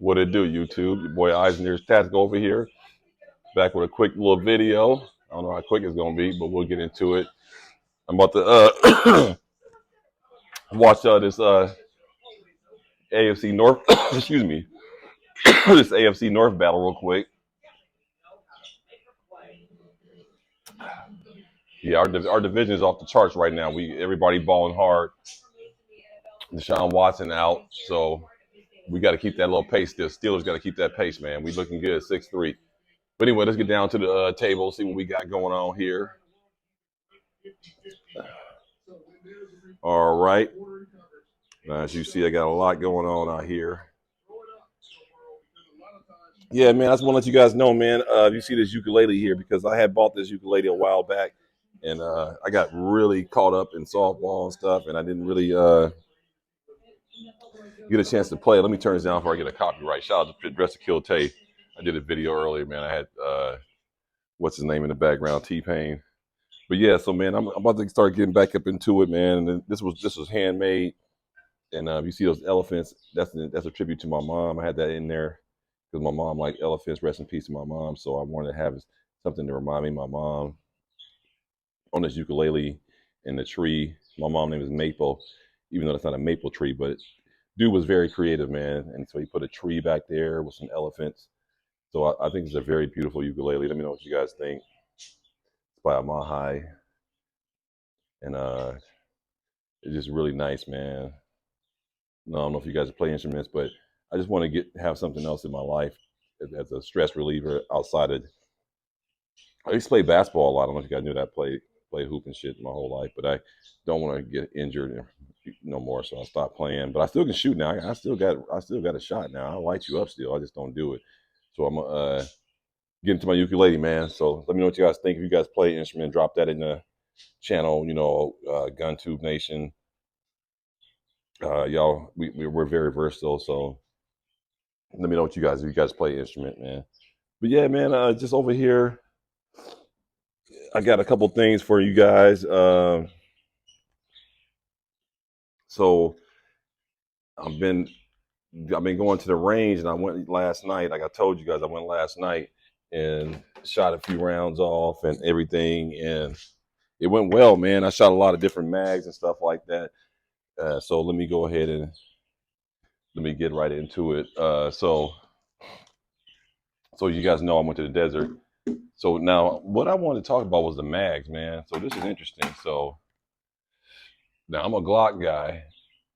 What it do, YouTube? Your boy Eisener's Tactical over here, back with a quick little video. I don't know how quick it's gonna be, but we'll get into it. I'm about to watch this AFC North, excuse me, this AFC North battle real quick. Yeah, our division is off the charts right now. Everybody balling hard. Deshaun Watson out, so we got to keep that little pace. The Steelers got to keep that pace, man. We looking good, 6-3. But anyway, let's get down to the table, see what we got going on here. All right. Now, as you see, I got a lot going on out here. Yeah, man, I just want to let you guys know, man. You see this ukulele here because I had bought this ukulele a while back, and I got really caught up in softball and stuff, and I didn't really get a chance to play. Let me turn this down before I get a copyright. Shout out to Dress to Kill Tay. I did a video earlier, man. I had what's his name in the background, T-Pain. But yeah, so man, I'm about to start getting back up into it, man. And this was handmade, and you see those elephants. That's a tribute to my mom. I had that in there because my mom liked elephants. Rest in peace to my mom. So I wanted to have something to remind me of my mom on this ukulele in the tree. My mom's name is Maple, even though it's not a maple tree, but dude was very creative, man. And so he put a tree back there with some elephants. So I think it's a very beautiful ukulele. Let me know what you guys think. It's by Amahai. And it's just really nice, man. No, I don't know if you guys play instruments, but I just want to have something else in my life as a stress reliever outside of. I used to play basketball a lot. I don't know if you guys knew that. I played hoop and shit my whole life, but I don't want to get injured no more, so I stopped playing. But I still can shoot now. I still got a shot now. I'll light you up still. I just don't do it. So I'm get into my ukulele, man. So let me know what you guys think. If you guys play an instrument, drop that in the channel. GunTube Nation. Y'all, we're very versatile. So let me know what you guys. If you guys play instrument, man. But yeah, man. Just over here, I got a couple things for you guys. So I've been going to the range, and I went last night. Like I told you guys, I went last night and shot a few rounds off and everything, and it went well, man. I shot a lot of different mags and stuff like that. So let me go ahead and let me get right into it. So you guys know I went to the desert. So now what I wanted to talk about was the mags, man. So this is interesting. So now I'm a Glock guy,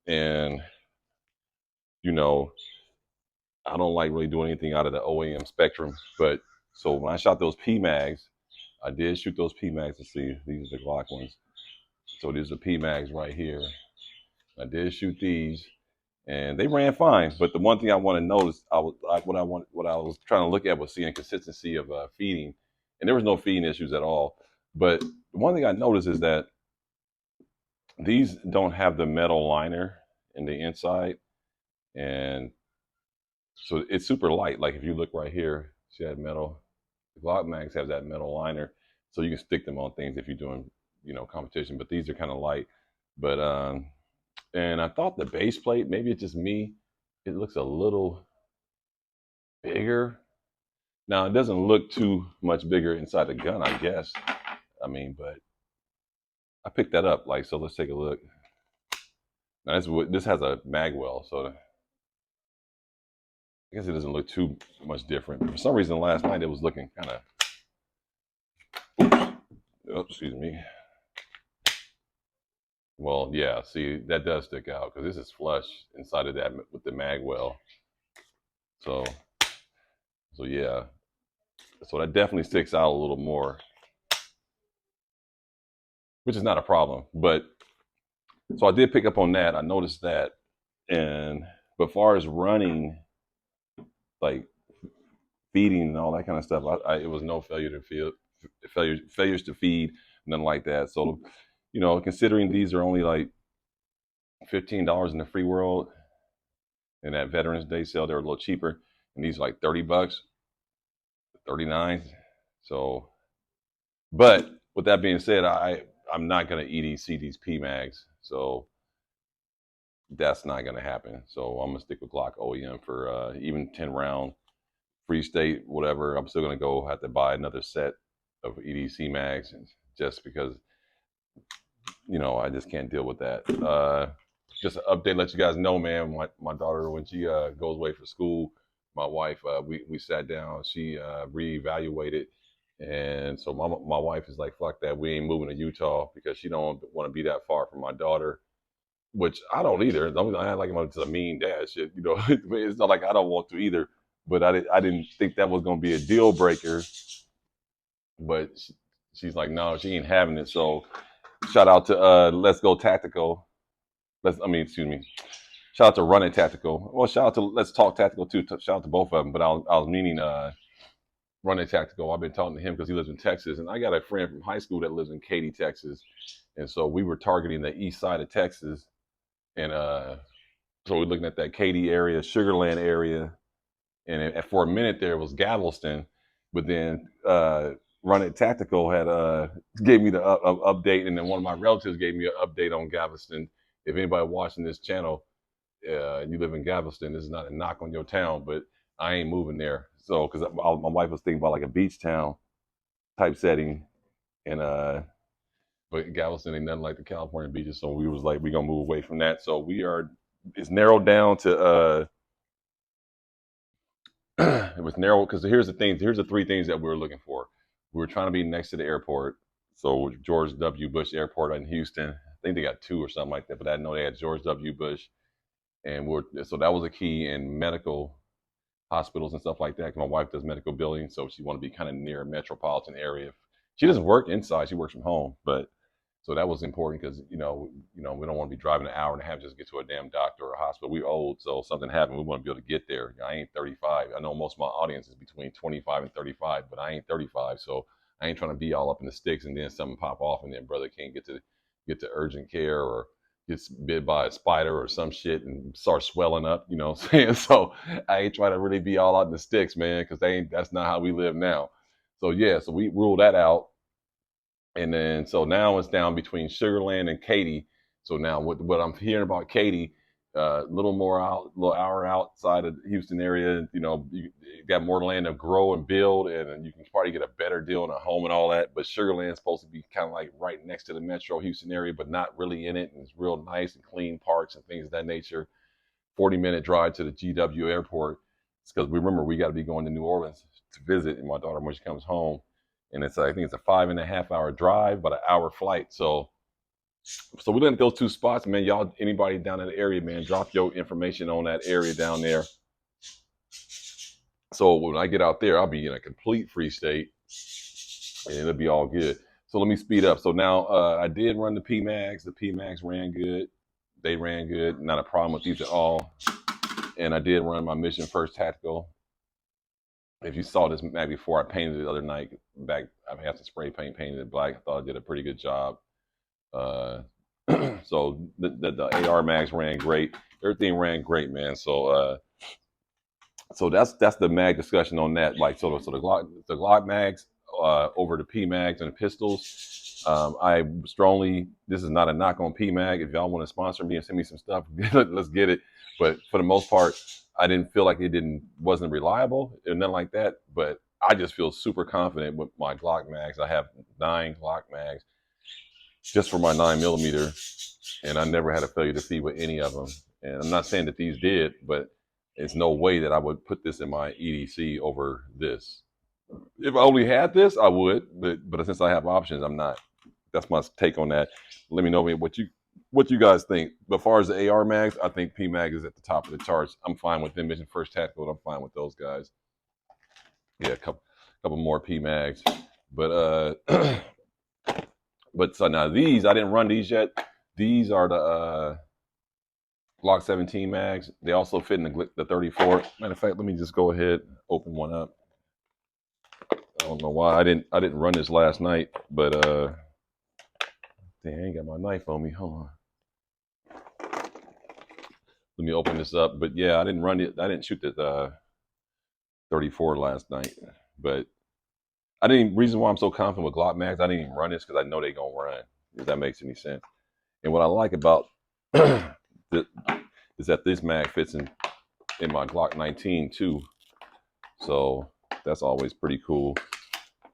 and I don't like really doing anything out of the OEM spectrum. But so when I shot those P mags, I did shoot those P mags. Let's see, these are the Glock ones. So these are P mags right here. I did shoot these, and they ran fine. But the one thing I want to notice, what I was trying to look at was seeing consistency of feeding, and there was no feeding issues at all. But the one thing I noticed is that these don't have the metal liner in the inside, and so it's super light. Like if you look right here, see that metal? The Glock mags have that metal liner, so you can stick them on things if you're doing, competition. But these are kind of light. But and I thought the base plate, maybe it's just me, it looks a little bigger. Now it doesn't look too much bigger inside the gun, I guess. I mean, but I picked that up. Like, so let's take a look. Now this has a mag well, so I guess it doesn't look too much different. For some reason, last night it was looking kind of. Oh, excuse me. Well, yeah. See, that does stick out because this is flush inside of that with the mag well. So yeah. So that definitely sticks out a little more, which is not a problem. But so I did pick up on that. I noticed that, but as far as running, like feeding and all that kind of stuff, it was no failures to feed, nothing like that. So, considering these are only like $15 in the free world, and at Veterans Day sale they're a little cheaper, and these are like $30, 39. So, but with that being said, I'm not gonna EDC these P mags. So that's not gonna happen. So I'm gonna stick with Glock OEM for even 10 round free state, whatever. I'm still gonna go have to buy another set of EDC mags just because I just can't deal with that. Just an update, let you guys know, man. My daughter, when she goes away for school, my wife, we sat down, she reevaluated, and so my wife is like, "Fuck that, we ain't moving to Utah," because she don't want to be that far from my daughter, which I don't either. I like I'm just a mean dad, shit. It's not like I don't want to either, but I didn't think that was gonna be a deal breaker. But she's like, no, she ain't having it. So shout out to Let's Go Tactical. Excuse me. Shout out to Running Tactical. Well, shout out to Let's Talk Tactical too. Shout out to both of them. But I was meaning Running Tactical. I've been talking to him because he lives in Texas, and I got a friend from high school that lives in Katy, Texas, and so we were targeting the east side of Texas, and so we're looking at that Katy area, Sugarland area, and for a minute there it was Galveston, but then Running Tactical had gave me the update, and then one of my relatives gave me an update on Galveston. If anybody watching this channel, you live in Galveston, this is not a knock on your town, but I ain't moving there. So because my wife was thinking about like a beach town type setting, and but Galveston ain't nothing like the California beaches, so we was like we gonna move away from that. So it's narrowed down to it was narrow because here's the three things that we were looking for. We were trying to be next to the airport, so George W. Bush Airport in Houston. I think they got two or something like that, but I know they had George W. Bush, and so that was a key in medical hospitals and stuff like that. 'Cause my wife does medical billing, so she want to be kind of near a metropolitan area. She doesn't work inside; she works from home, but so that was important because we don't want to be driving an hour and a half just to get to a damn doctor or a hospital. We old, so if something happened, we want to be able to get there. I ain't 35. I know most of my audience is between 25 and 35, but I ain't 35, so I ain't trying to be all up in the sticks and then something pop off and then brother can't get to urgent care or gets bit by a spider or some shit and start swelling up. You know what I'm saying? So I ain't trying to really be all out in the sticks, man, because that's not how we live now. So yeah, so we ruled that out. And then so now it's down between Sugarland and Katy. So now what I'm hearing about Katy, a little more out, a little hour outside of the Houston area, you got more land to grow and build, and you can probably get a better deal on a home and all that. But Sugarland's supposed to be kind of like right next to the Metro Houston area, but not really in it, and it's real nice and clean parks and things of that nature. 40-minute drive to the GW airport. It's because remember we got to be going to New Orleans to visit, and my daughter when she comes home, and I think it's a 5.5 hour drive, but an hour flight. So we look at those two spots, man. Y'all, anybody down in the area, man, drop your information on that area down there. So when I get out there, I'll be in a complete free state, and it'll be all good. So let me speed up. So now I did run the PMags. The PMags ran good. They ran good. Not a problem with these at all. And I did run my Mission First Tactical. If you saw this mag before, I painted it the other night. Back, I had some spray paint, painted it black. I thought I did a pretty good job. So the AR mags ran great. Everything ran great, man. So that's the mag discussion on that. Like so the Glock mags over the P mags and the pistols. I strongly, this is not a knock on P mag. If y'all want to sponsor me and send me some stuff, let's get it. But for the most part, I didn't feel like wasn't reliable or nothing like that. But I just feel super confident with my Glock mags. I have 9 Glock mags just for my 9mm, and I never had a failure to feed with any of them. And I'm not saying that these did, but it's no way that I would put this in my EDC over this. If I only had this, I would, but since I have options, I'm not. That's my take on that. Let me know what you guys think. But as far as the AR mags, I think P mag is at the top of the charts. I'm fine with them. Mission First Tactical, I'm fine with those guys. Yeah, a couple more P mags, but but so now these I didn't run these yet. These are the Glock 17 mags. They also fit in the 34. Matter of fact, let me just go ahead open one up. I don't know why I didn't run this last night, but dang, I ain't got my knife on me. Hold on. Let me open this up. But yeah, I didn't run it. I didn't shoot the 34 last night. But reason why I'm so confident with Glock mags, I didn't even run this because I know they're gonna run. If that makes any sense. And what I like about is that this mag fits in my Glock 19 too. So that's always pretty cool.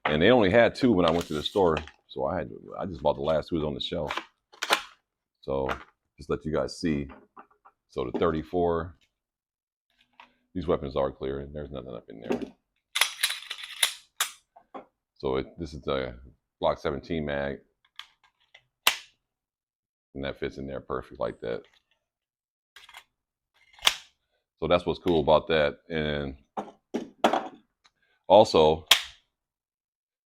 And they only had 2 when I went to the store, so I just bought the last 2 on the shelf. So just let you guys see. So the 34, these weapons are clear, and there's nothing up in there. So this is the Glock 17 mag, and that fits in there perfect like that. So that's what's cool about that. And also,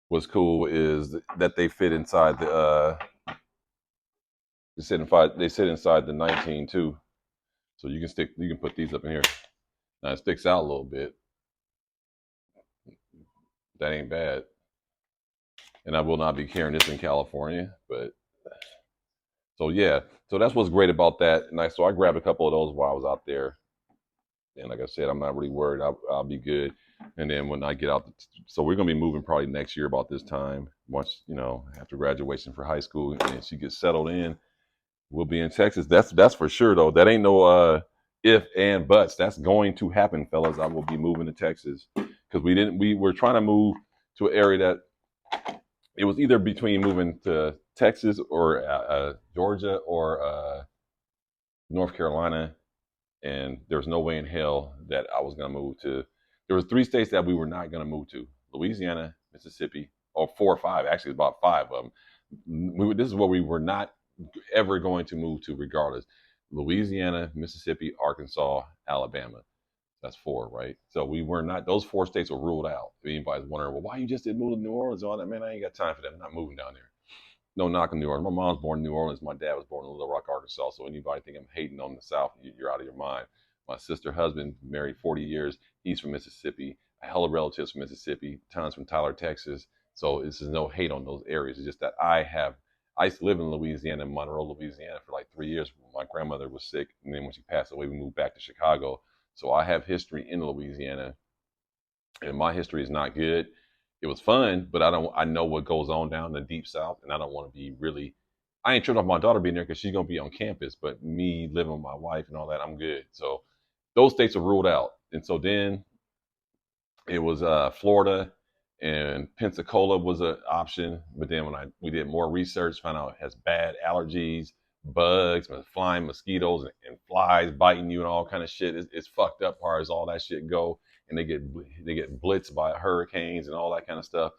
what's cool is that they fit inside the they sit inside the 19 too. So you can put these up in here. Now it sticks out a little bit. That ain't bad. And I will not be carrying this in California, but so yeah. So that's what's great about that. And so I grabbed a couple of those while I was out there. And like I said, I'm not really worried. I'll be good. And then when I get out, so we're gonna be moving probably next year about this time. Once after graduation for high school, and she gets settled in, we'll be in Texas. That's for sure though. That ain't no if and buts. That's going to happen, fellas. I will be moving to Texas because we were trying to move to an area that it was either between moving to Texas or Georgia or North Carolina. And there was no way in hell that I was going to move to. There was 3 states that we were not going to move to: Louisiana, Mississippi, or 4 or 5. Actually, about 5 of them. This is what we were not ever going to move to, regardless. Louisiana, Mississippi, Arkansas, Alabama. That's 4, right? So we were not. Those 4 states were ruled out. If anybody's wondering, well, why you just didn't move to New Orleans and all that, man, I ain't got time for that. I'm not moving down there. No knock on New Orleans. My mom's born in New Orleans. My dad was born in Little Rock, Arkansas. So anybody think I'm hating on the South, you're out of your mind. My sister's husband, married 40 years. He's from Mississippi. A hell of relatives from Mississippi. Tons from Tyler, Texas. So this is no hate on those areas. It's just that I used to live in Louisiana, Monroe, Louisiana for like 3 years. My grandmother was sick. And then when she passed away, we moved back to Chicago. So I have history in Louisiana. And my history is not good. It was fun, but I know what goes on down in the deep South, and I don't want to be really. I ain't tripping off my daughter being there because she's gonna be on campus, but me living with my wife and all that, I'm good. So those states are ruled out, and so then it was Florida and Pensacola was an option, but then when we did more research, found out it has bad allergies, bugs, flying mosquitoes, and flies biting you and all kind of shit. It's fucked up, far as all that shit go, and they get blitzed by hurricanes and all that kind of stuff.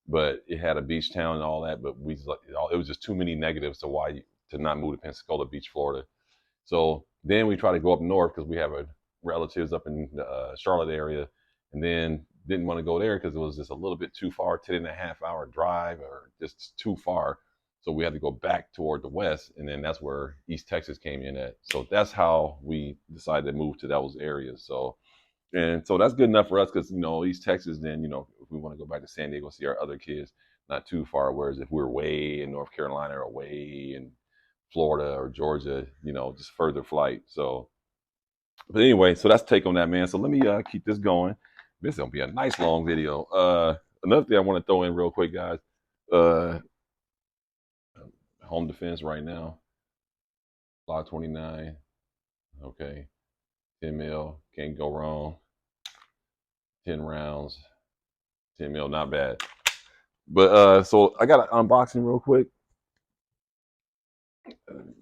But it had a beach town and all that, but it was just too many negatives to not move to Pensacola Beach, Florida. So then we try to go up north because we have relatives up in the Charlotte area, and then didn't want to go there because it was just a little bit too far, 10.5-hour drive, or just too far. So we had to go back toward the west, and then that's where East Texas came in at. So that's how we decided to move to those areas. So that's good enough for us because East Texas. Then if we want to go back to San Diego, see our other kids, not too far. Whereas if we're way in North Carolina or way in Florida or Georgia, just further flight. So, but anyway, so that's take on that, man. So let me keep this going. This is gonna be a nice long video. Another thing I want to throw in real quick, guys. Home defense right now. Block 29. Okay. 10 mil. Can't go wrong. 10 rounds. 10 mil, not bad. But so I got an unboxing real quick.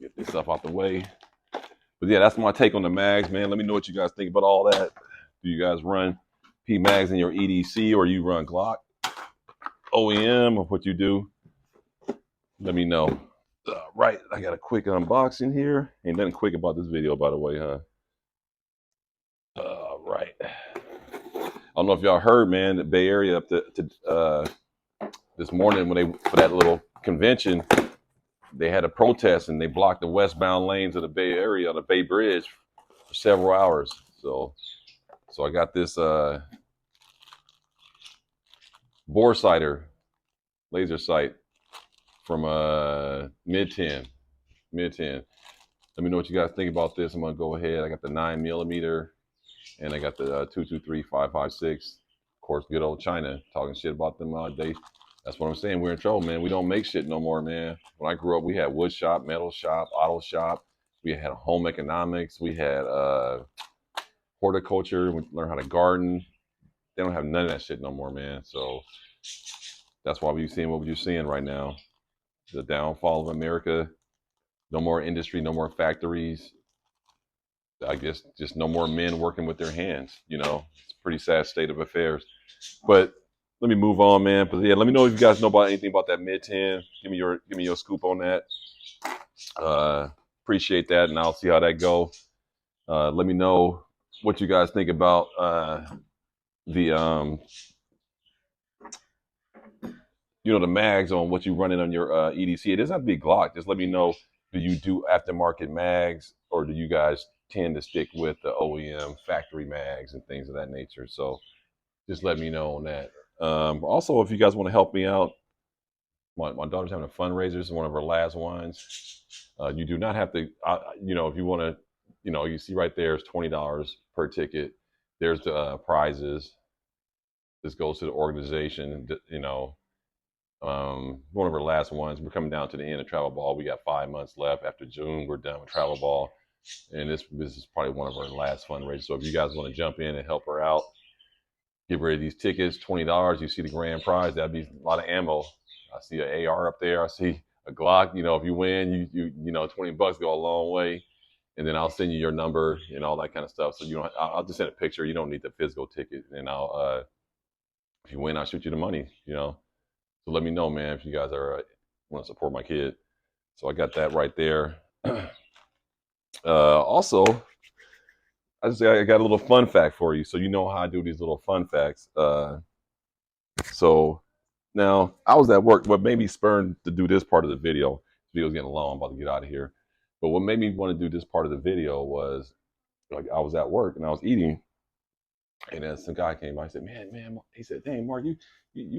Get this stuff out the way. But yeah, that's my take on the mags, man. Let me know what you guys think about all that. Do you guys run P mags in your EDC, or you run Glock OEM, or what you do? Let me know. Right, I got a quick unboxing here. Ain't nothing quick about this video, by the way, huh? Right. I don't know if y'all heard, man, the Bay Area up to this morning when for that little convention, they had a protest and they blocked the westbound lanes of the Bay Area on the Bay Bridge for several hours. So I got this bore sighter, laser sight from mid 10. Let me know what you guys think about this. I'm gonna go ahead. I got the 9mm, and I got the 223 5.56. Of course, good old China, talking shit about them all day. That's what I'm saying. We're in trouble, man. We don't make shit no more, man. When I grew up, we had wood shop, metal shop, auto shop, We had home economics. We had horticulture. We learned how to garden. They don't have none of that shit no more, man. So that's why we're seeing what we're seeing right now. The downfall of America. No more industry, no more factories. I guess just no more men working with their hands. It's a pretty sad state of affairs. But let me move on, man. But yeah, let me know if you guys know about anything about that mid 10. Give me your scoop on that. Appreciate that, and I'll see how that go. Let me know what you guys think about the the mags on what you running on your EDC. It doesn't have to be Glock. Just let me know. Do you do aftermarket mags, or do you guys tend to stick with the OEM factory mags and things of that nature? So just let me know on that. Also, if you guys want to help me out, my daughter's having a fundraiser. This is one of her last ones. You do not have to, if you want to, you see right there is $20 per ticket. There's the prizes. This goes to the organization. One of our last ones. We're coming down to the end of travel ball. We got 5 months left. After June, we're done with travel ball, and this is probably one of our last fundraisers. So if you guys want to jump in and help her out, get rid of these tickets. $20. You see the grand prize. That'd be a lot of ammo. I see an AR up there. I see a Glock. If you win, you $20 go a long way. And then I'll send you your number and all that kind of stuff. So I'll just send a picture. You don't need the physical ticket. And if you win, I'll shoot you the money. So let me know, man, if you guys are want to support my kid. So I got that right there. Also, I got a little fun fact for you. So you know how I do these little fun facts. So now I was at work. What made me spurn to do this part of the video? This video's getting long. I'm about to get out of here. But what made me want to do this part of the video was, like, I was at work and I was eating, and then some guy came by. I said, "Man," he said, "Dang, Mark, you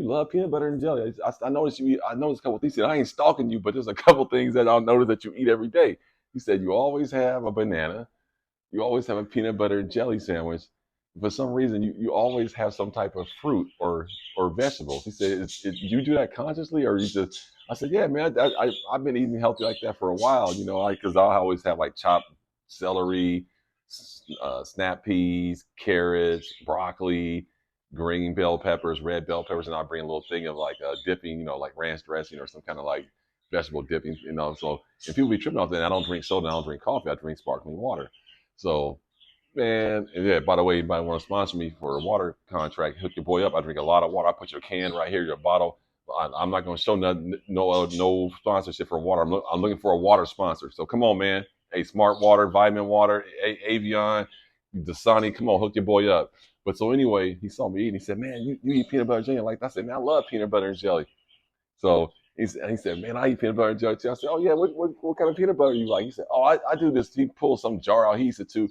love peanut butter and jelly. I noticed you eat. I noticed a couple of things. He said, I ain't stalking you, but there's a couple things that I'll notice that you eat every day." He said, "You always have a banana. You always have a peanut butter and jelly sandwich. For some reason, you always have some type of fruit or vegetables." He said, "You do that consciously, or you just?" I said, "Yeah, man. I've been eating healthy like that for a while. Because I always have like chopped celery, snap peas, carrots, broccoli, green bell peppers, red bell peppers, and I bring a little thing of like dipping, like ranch dressing or some kind of like vegetable dipping, So if people be tripping off that, I don't drink soda, I don't drink coffee, I drink sparkling water. So, man, and yeah, by the way, anybody want to sponsor me for a water contract, hook your boy up. I drink a lot of water. I put your can right here, your bottle. I'm not going to show no sponsorship for water. I'm looking for a water sponsor. So come on, man. Hey, Smart Water, Vitamin Water, Avion, Dasani, come on, hook your boy up. But so anyway, he saw me eating. He said, "Man, you eat peanut butter and jelly like that?" I said, "Man, I love peanut butter and jelly." So he said, "Man, I eat peanut butter and jelly too." I said, "Oh yeah, what kind of peanut butter you like?" He said, "Oh, I do this." He pulled some jar out. He used to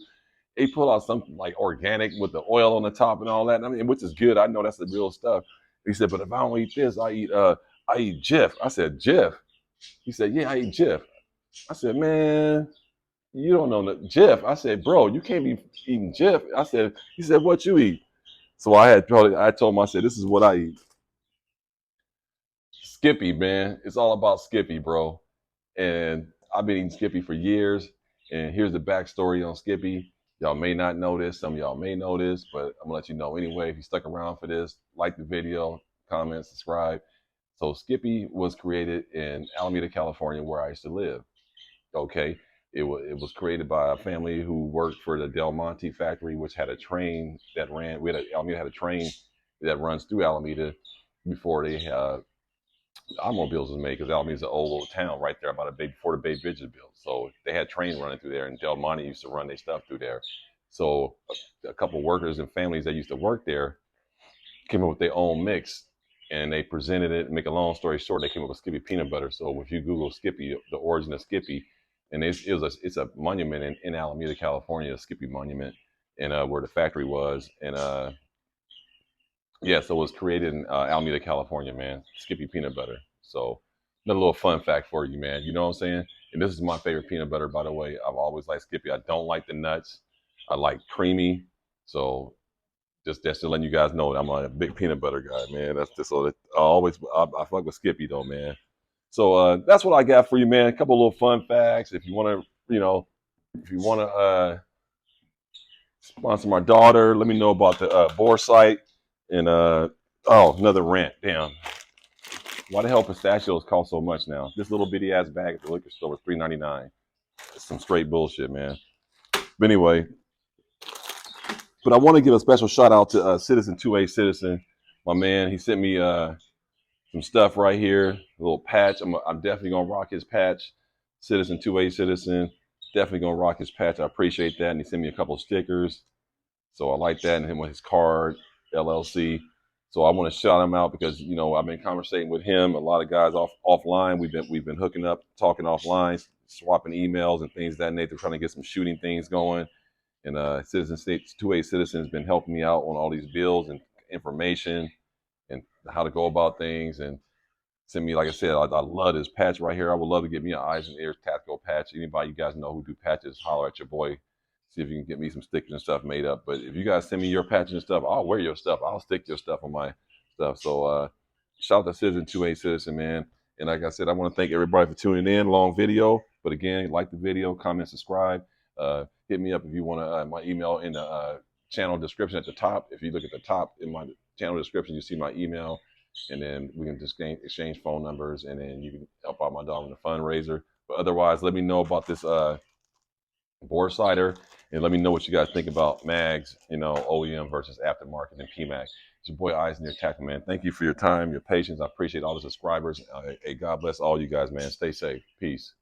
he pulled out something like organic with the oil on the top and all that. I mean, which is good. I know that's the real stuff. He said, "But if I don't eat this, I eat Jif." I said, "Jif?" He said, "Yeah, I eat Jif." I said, "Man, you don't know Jif." I said, "Bro, you can't be eating Jif." He said, "What you eat?" So I told him, I said, "This is what I eat. Skippy, man. It's all about Skippy, bro." And I've been eating Skippy for years. And here's the backstory on Skippy. Y'all may not know this. Some of y'all may know this, but I'm gonna let you know anyway. If you stuck around for this, like the video, comment, subscribe. So Skippy was created in Alameda, California, where I used to live. Okay. It was created by a family who worked for the Del Monte factory, which had a train that ran. Alameda had a train that runs through Alameda before automobiles was made, because Alameda's an old little town right there before the Bay Bridge was built. So they had trains running through there, and Del Monte used to run their stuff through there. So a couple of workers and families that used to work there came up with their own mix, and they presented it. Make a long story short, they came up with Skippy peanut butter. So if you Google Skippy, the origin of Skippy, and it's a monument in Alameda, California, a Skippy monument, and where the factory was, and yeah, so it was created in Alameda, California, man. Skippy peanut butter. So another little fun fact for you, man. You know what I'm saying? And this is my favorite peanut butter, by the way. I've always liked Skippy. I don't like the nuts. I like creamy. So just to let you guys know, I'm a big peanut butter guy, man. That's just so that I fuck with Skippy though, man. So that's what I got for you, man. A couple of little fun facts. If you want to, If you want to sponsor my daughter, let me know about the bore site. And oh, another rant. Damn. Why the hell pistachios cost so much now? This little bitty ass bag at the liquor store was $3.99. It's some straight bullshit, man. But anyway, but I want to give a special shout out to Citizen 2A Citizen, my man. He sent me some stuff right here, a little patch. I'm definitely gonna rock his patch. Citizen 2A Citizen, definitely gonna rock his patch. I appreciate that, and he sent me a couple of stickers, so I like that. And him with his card, LLC. So I want to shout him out because I've been conversating with him. A lot of guys offline. We've been hooking up, talking offline, swapping emails and things of that nature, trying to get some shooting things going. And Citizen States 2A Citizen has been helping me out on all these bills and information and how to go about things. And send me, like I said, I love this patch right here. I would love to get me an eyes and ears tactical patch. Anybody you guys know who do patches, holler at your boy. See if you can get me some stickers and stuff made up. But if you guys send me your patches and stuff, I'll wear your stuff. I'll stick your stuff on my stuff. So shout out to Citizen 2A Citizen, man. And like I said, I want to thank everybody for tuning in. Long video. But again, like the video, comment, subscribe. Hit me up if you want to. My email in the channel description at the top. If you look at the top in my channel description, you see my email. And then we can just exchange phone numbers, and then you can help out my dog in the fundraiser. But otherwise, let me know about this bore cider, and let me know what you guys think about mags, OEM versus aftermarket and PMAG. It's your boy Eyes Near Tactical, man. Thank you for your time, your patience. I appreciate all the subscribers. Hey, God bless all you guys, man. Stay safe. Peace.